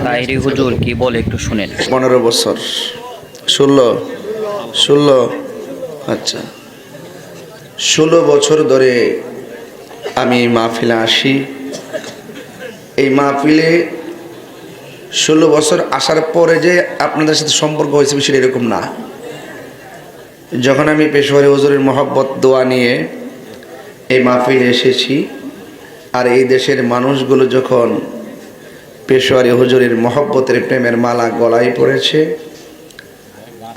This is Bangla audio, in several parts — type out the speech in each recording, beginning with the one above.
তাহিরি হুজুর কি বলে একটু শুনেন। 15 বছর 16 আচ্ছা 16 বছর ধরে আমি এই মাহফিলে আসি। এই মাহফিলে 16 বছর আসার পরে যে আপনাদের সাথে সম্পর্ক হয়েছে বিষয়টা এরকম না। যখন আমি পেশোয়ারি হুজুরের মহব্বত দোয়া নিয়ে এই মাহফিলে এসেছি, আর এই দেশের মানুষগুলো যখন পেশোয়ারি হুজুরের মহব্বতের প্রেমের মালা গলায় পড়েছে,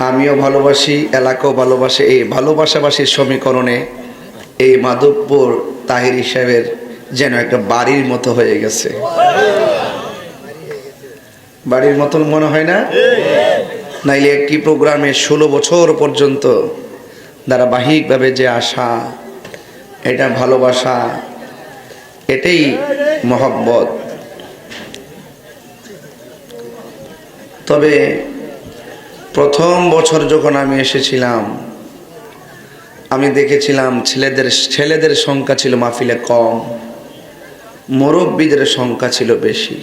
আমিও ভালোবাসি, এলাকাও ভালোবাসে। এই ভালোবাসাবাসীর সমীকরণে এই মাধবপুর তাহিরি সাহেবের যেন একটা বাড়ির মতো হয়ে গেছে। বাড়ির মতন মনে হয় না? নাইলে একটি প্রোগ্রামে 16 বছর পর্যন্ত ধারাবাহিকভাবে যে আসা, এটা ভালোবাসা, এটাই মহব্বত। তবে প্রথম বছর যখন আমি এসেছিলাম, আমি দেখেছিলাম ছেলেদের সংখ্যা ছিল মাহফিলে কম, মুরব্বীদের সংখ্যা ছিল বেশি।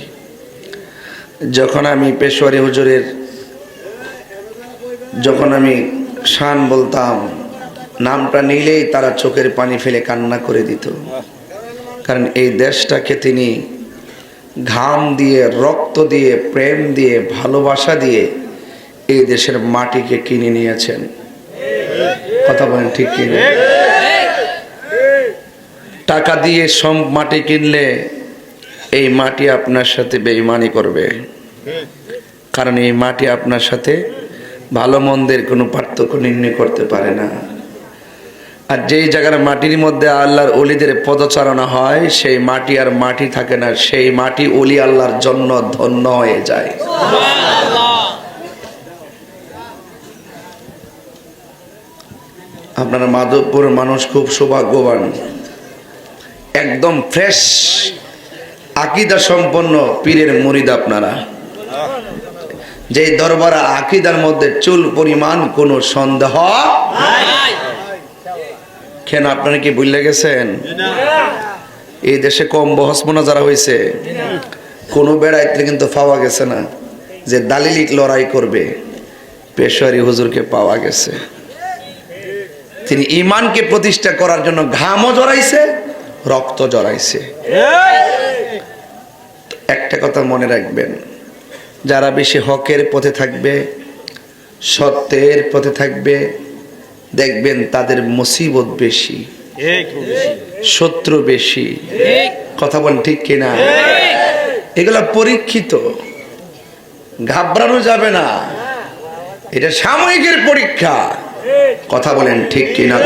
যখন আমি পেশোয়ারি হুজুরের শান বলতাম, নামটা নিলেই তারা চোখের পানি ফেলে কান্না করে দিত। কারণ এই দেশটাকে তিনি ঘাম দিয়ে, রক্ত দিয়ে, প্রেম দিয়ে, ভালোবাসা দিয়ে এই দেশের মাটিকে কিনে নিয়েছেন। কথা বলেন ঠিক কিনা? টাকা দিয়ে সব মাটি কিনলে এই মাটি আপনার সাথে বেঈমানি করবে। কারণ এই মাটি আপনার সাথে ভালো মন্দের কোনো পার্থক্য নির্ণয় করতে পারে না। আর যেই জায়গার মাটির মধ্যে আল্লাহর ওলিদের পদচারণা হয়, সেই মাটি আর মাটি থাকে না, সেই মাটি ওলি আল্লাহর জন্য ধন্য হয়ে যায়। আপনারা মাধবপুর মানুষ খুব সৌভাগ্যবান, একদম ফ্রেশ আকীদা সম্পন্ন পীরের মুরিদ আপনারা। যে দরবারে আকীদার মধ্যে চুল পরিমাণ কোনো সন্দেহ নাই। কেন আপনারা কি ভুলে গেছেন? এই দেশে কম বহস মোনাজারা হয়েছে, কোনো বেড়াইতে কিন্তু পাওয়া গেছে না যে দালিলিক লড়াই করবে। পেশোয়ারি হুজুরকে পাওয়া গেছে। তিনি ঈমানকে প্রতিষ্ঠা করার জন্য ঘামও জড়াইছে, রক্ত জড়াইছে। একটা কথা মনে রাখবেন, যারা বেশি হকের পথে থাকবে, সত্যের পথে থাকবে, দেখবেন তাদের মুসিবত বেশি, শত্রু বেশি। কথা বলেন ঠিক কিনা? এগুলা পরীক্ষিত, ঘাবড়ানো যাবে না, এটা সাময়িকের পরীক্ষা। কথা বলেন ঠিক কিনা?